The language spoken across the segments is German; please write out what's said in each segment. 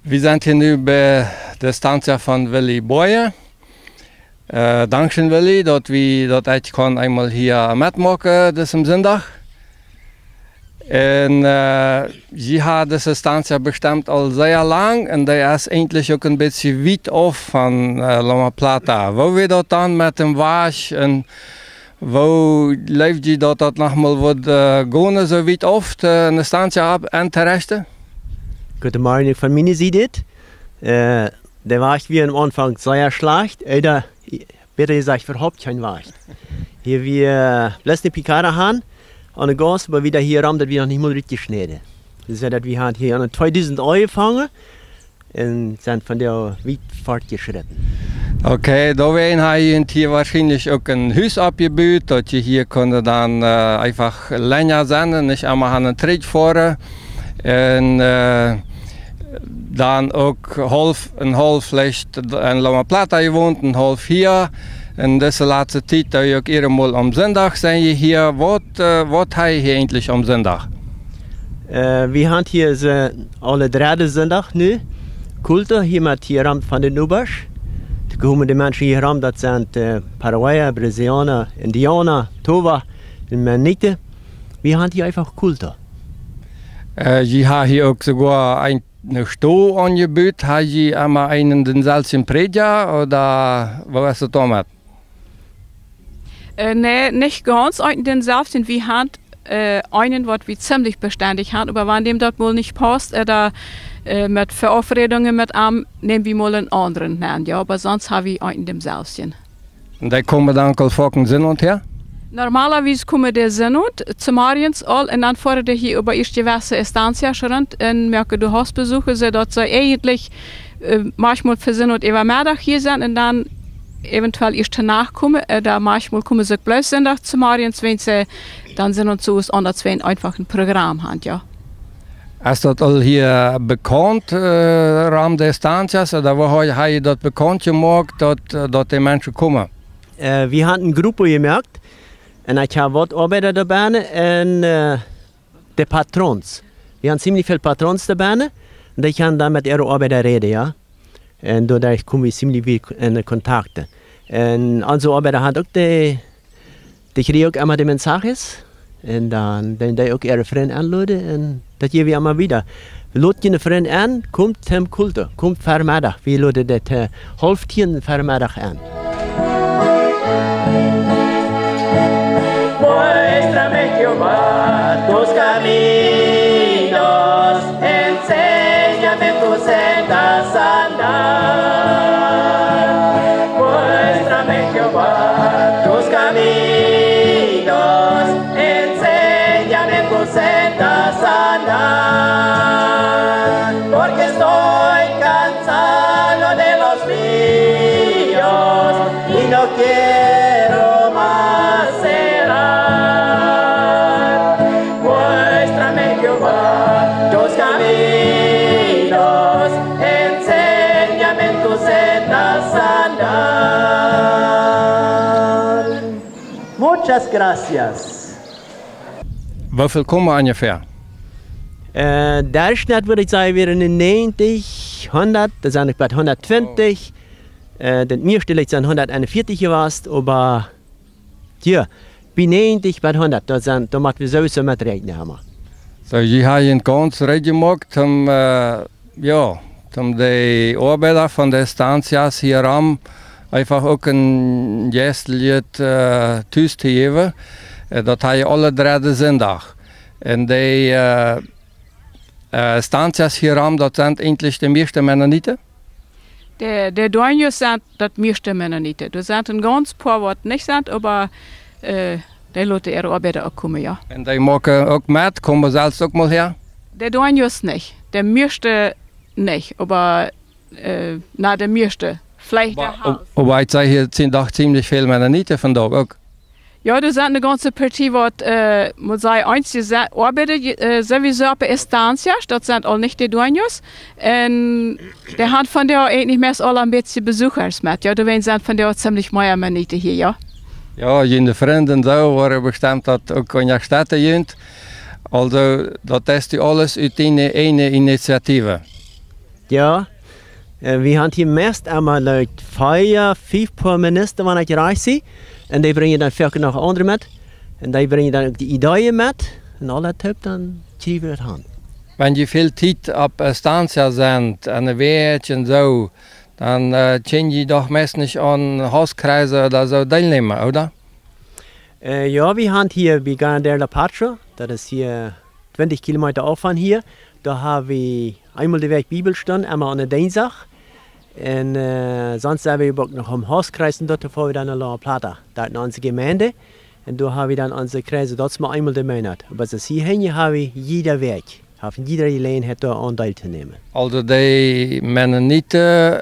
Wir sind hier nu bij de stantie van Willy Boyer. Dankzij Willy dat we dat ik kan eenmaal hier metmaken deze zondag. En sie had deze stantie bestemd al zeer lang en die is eigenlijk ook een beetje weit af van Loma Plata. Wo we dat dan met een waas en wo leeft je dat nogmaals wordt gaan zo weit af de stantie aan te richten? Guten Morgen, von mir sieht es. Der war ich wie am Anfang sehr schlecht, oder besser gesagt, überhaupt kein Wacht. Hier wir bloß eine Pikade haben, und ein Gas, aber wieder hier rum, dass wir noch nicht mal richtig schneiden. Das ist ja, dass wir haben hier an 2000 Euro gefangen und sind von der weit fortgeschritten. Okay, da haben hier wahrscheinlich auch ein Haus abgebaut, dass je hier können dann einfach länger sein, nicht einmal an den Tritt fahren. Und dan ook een half vielleicht in Loma Plata gewohnt, een half hier. En deze laatste tijd dat je ook eenmaal om zondag zijn je hier. Wat heb je hier eigenlijk om zondag? We hebben hier alle derde zondag nu. Culte hier met hier ram van de Nubash. De komen de mensen hier ram, dat zijn Paraguayer, Brazilianer, Indianer, Toba, de Mennite. We hebben hier einfach Culte. Je hebt hier ook sogar een Sto angebaut. Heb je immer einen denselben Prediger oder was ist das damit? Nee, nicht ganz denselben. Wir haben einen, was wir ziemlich beständig haben, aber wenn dem das wohl nicht passt, oder mit Verabredungen mit ihm, nehmen wir mal einen anderen nennen, ja, aber sonst haben wir einen demselben. Und die kommen dann von Sinn und her? Normalerweise kommen die Synod zu Mariens all und dann fahren die hier über erst diverse Estancia rund und merken du Hausbesuche, sodass sie eigentlich manchmal für Synod über Mittag hier sind und dann eventuell erst danach kommen. Da manchmal kommen sie bloß Sonntag zu Mariens, wenn sie dann sind und so ist anders, wenn einfach ein Programm haben, ja. Ist das all hier bekannt, Raum der Estancias, oder wo habe ich das bekannt gemacht, dass die Menschen kommen? Wir haben eine Gruppe gemerkt. En ik heb wat arbeiders erbij en de patrons. We hebben ziemlich veel patrons erbij en die gaan dan met ihre arbeiders reden, ja. En doordat komen we ziemlich veel in contact. En onze arbeiders hadden ook die kregen ook immer die mensajes. En dan die ook ihre vrienden aanladen en dat geven we allemaal wieder. Laat je een vriend aan, komt hem culte, komt vanmiddag. We laden dat half 10 vanmiddag aan. Muéstrame, Jehová, tus caminos, enséñame tus sendas a andar. Muéstrame, Jehová, tus caminos, enséñame tus sendas a andar. Porque estoy cansado de los míos y no quiero más celar. Muéstrame, Jehová, tus caminos, enséñame en tus sendas a andar. Muchas gracias. Hoeveel komen ungefähr? Der Schnitt würde ich sagen, wäre 90, 100, das sind bei 120. Das meiste sind 141 gewesen, aber ja, bei 90, bei 100, da machen wir sowieso mit rechnen. So, je hebt een kans recht gemaakt om, om de arbeiders van de estancias hier am einfach ook een gästelijk thuis te geven. Dat heb je alle derde zondag. En de estancias hier am, dat zijn eigenlijk de meeste Mennoniten? Der Dueños sind das meiste Mennoniten. Da sind ein ganz paar, was nicht sind, aber die Leute ihre Arbeiter auch kommen, ja. Und die machen auch mit, kommen selbst auch mal her? Der Dueños nicht, der meiste nicht, aber der meiste, vielleicht der Haus. Aber ich sage, hier sind doch ziemlich viele Mennoniten vandaag auch. Ja, da sind eine ganze Partie, was muss sagen, einzige Arbeiter sowieso bei Estancias, das sind auch nicht die Dueños. Und der hat von der eigentlich mehr alle ein bisschen Besuchers mit, ja, da sind von der ziemlich mehr Mennoniten hier, ja. Ja, je vrienden zo waren bestemd dat ook Cognac Städte junt. Also, dat is alles uit een initiatieve. Ja, wir haben hier meest einmal Leute 4, 5 per Minister, wanneer ich reise. Und die bringen dann veel nog andere met. En die bringen dann auch die Ideeën met. En al dat heb dan schrijven we het aan. Wenn je viel Zeit ab Estancia sind, an der Weg und so, dann können je doch meist nicht an Hauskreise oder so teilnehmen, oder? Ja, wir haben hier bei Ganadeira La Patria, das ist hier 20 Kilometer auf von hier. Da haben wir einmal die Weg Bibelstunde, einmal an der Dienstag. Und sonst haben wir noch am Hauskreis und dort fahren wir dann nach La Plata, da in unsere Gemeinde. Und da haben wir dann unsere Kreise, dort mal einmal im Monat. Aber das hierhin haben wir jeder Weg, haben jeder Gelegenheit da an teilzunehmen. Also die Mennoniten,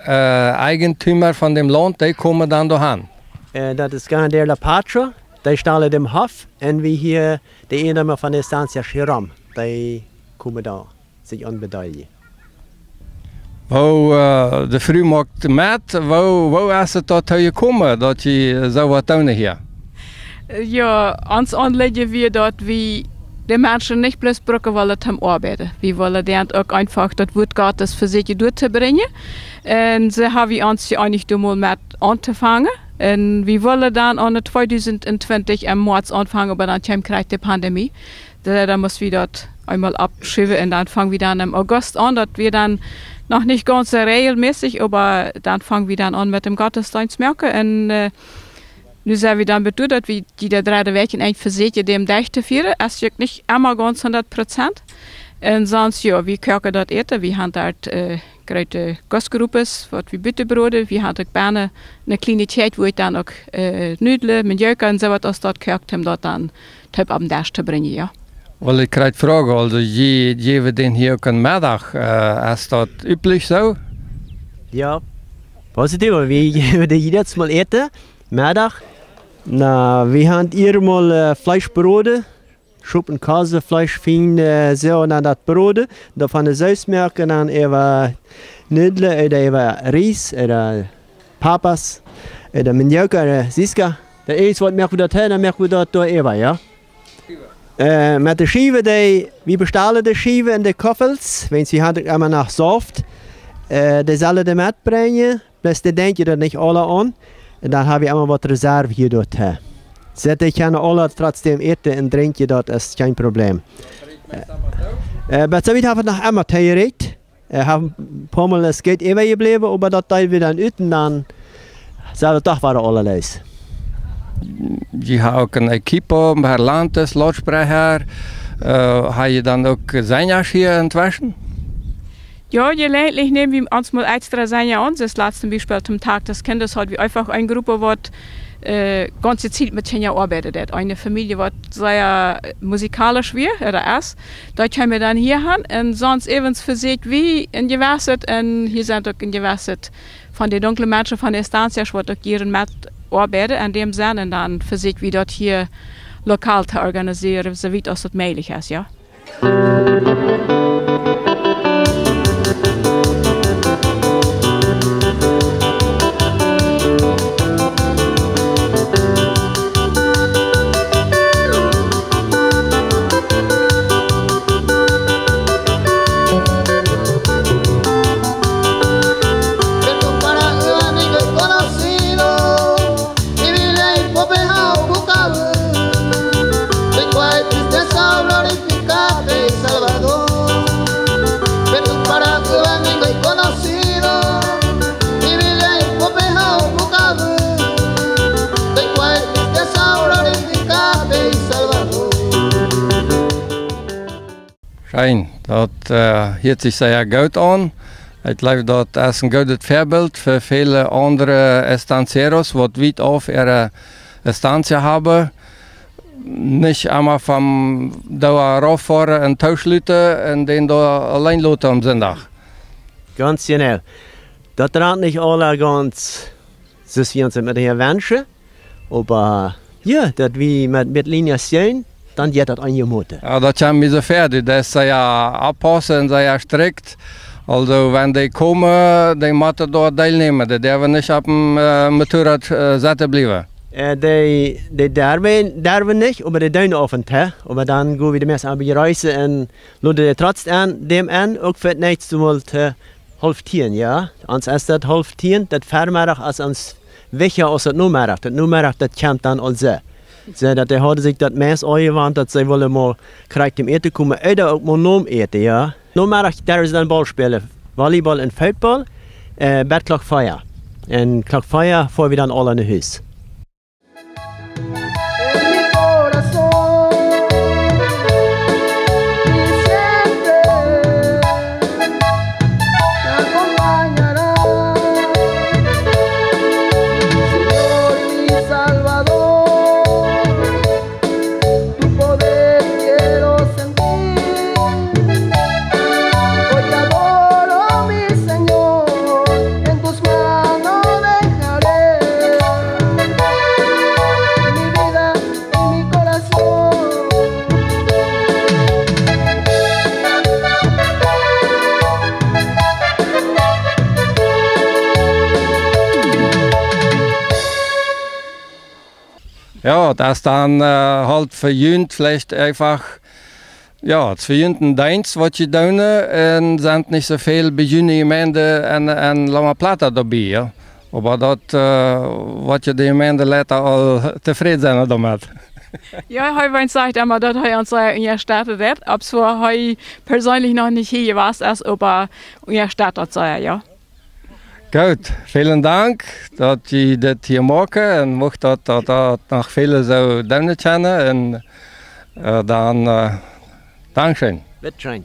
Eigentümer von dem Land, die kommen dann dahin? Das ist Ganadeira La Patria, die stellen dem Hof. Und wir hier, die Einnahmen von der Estancia Chiram, die kommen da sich an beteiligen. Wo de Frühmarkt met, wo is het tot gekomen dat je zo wat doen hier? Ja, ons aanleggen wir dort, wie die Menschen nicht bloß brauchen wollen zum Arbeiten. Wir wollen dort auch einfach das Wort Gottes für sich durchzubringen. Und so haben wir uns ja eigentlich mal mit angefangen. Und wir wollen dann an 2020 im März anfangen, aber dann kommt die Pandemie. Da müssen wir dort einmal abschieben und dann fangen wir dann im August an, dass wir dann noch nicht ganz regelmäßig, aber dann fangen wir dann an mit dem Gottesdienst merken. Und nu zijn we dan bedoeld dat we die 3 weken eind verzetje dem dicht vieren. Es ist nicht immer ganz 100%. Und sonst, ja, wir kochen dort eten. Wir haben dort große Gastgruppen, was wir Büttenbrote. Wir haben auch gerne eine kleine Zeit, wo ich dann auch Nudeln mit Jöken und so was dort kocht, um dort dann Typ am Tisch zu bringen, ja. Weil ich krijg vragen, also je den hier ook een middag, is dat üblich so? Ja, positiv. Wir gehen jedes Mal eten, Mittag. Na, wir haben hier mal Fleischbrote, Schuppen, Käse, Fleisch, fein, so und dann das Brot. Da von der Saus merken dann über Nudeln oder über Reis oder Papas oder Manioc oder Siska. Das ist was merken wir dort hin, dann merken wir dort über, ja. Met de schieven, we bestellen de schieven en de koffels, want ze hadden immer nog soft. Die zullen de metbrengen, dus die denk je dat niet alle aan. En dan heb je allemaal wat reserve hier dort. Ze kunnen alle trotzdem eten en drinken, dat is geen probleem. Maar zo hebben we nog immer theoret. Hebben een paar Mal het Geld übergeblieben, maar dat teilen we dan uit en dan zal het toch wel alle lezen. Je hebt ook een equipe, per Landes, Lautsprecher. Heb je dan ook Senjas hier entwaschen? Ja, gelegentlich nehmen wir uns mal extra Senja an. Das letzte Beispiel zum Tag des Kindes hat wir einfach eine Gruppe, die ganz gezielt mit Senja arbeitet. Eine Familie, die sehr musikalisch wird, oder ist. Da können wir dann hier haben. Und sonst eben für sich wie in Gewässert. Und hier sind auch in Gewässert von den dunklen Menschen von der Estancia, die auch hier mit arbeiten in dem Sinne und dann für sich wie dort hier lokal zu organisieren, so weit als das möglich ist, ja. Schön, dat hört sich sehr gut an. Ich glaube, das ist ein gutes Vorbild für viele andere Estancieros, die weit auf ihre Estancia haben. Nicht einmal vom Dauer rauffahren und Tauschleute und den da allein lassen am Sonntag. Ganz genau. Das rennt nicht alle ganz, so wie uns mit hier wünschen. Aber ja, das wie mit Linien sehen, dann geht das angemoten. Ja, das haben wir so fertig. Das ist sehr abpassen und sehr strikt. Also wenn die kommen, die müssen dort teilnehmen. Die dürfen nicht auf dem Motorrad sitzen bleiben. Die derven nicht, aber die duinen af en toe. Maar dan gaan we de mensen aan reizen en laten de trotzdem aan, ook voor het nächste Mal te 9:30, ja. Ans is dat 9:30, dat vermiddag als ons wegja als het numiddag. Dat numiddag, dat komt dan al zo. Dat de hadden zich dat mensen aangewand, dat ze willen maar krijgt om eten komen, uit ook maar noem eten, ja. Numiddag, daar is dan bal spelen. Volleybal en voetbal, bed klok 5. En klok 5 voor we dan alle naar huis. Ja, das dann halt verjüngt vielleicht einfach, ja, es verjüngt ein Dienst, was je doen en sind nicht so viel beginnen Gemeinde en Lama Plata dabei, ja. Aber das, was je die Gemeinde later all tevreden zijn damit. Ja, hij sagt immer, dass er uns gestartet hat, aber so er persönlich noch nicht hier war, als aber gestartet sei, ja. Gut, vielen Dank, dass je das hier maken en mocht dat nog veel zo doen kennen en dan, Dankeschön. Bitteschön.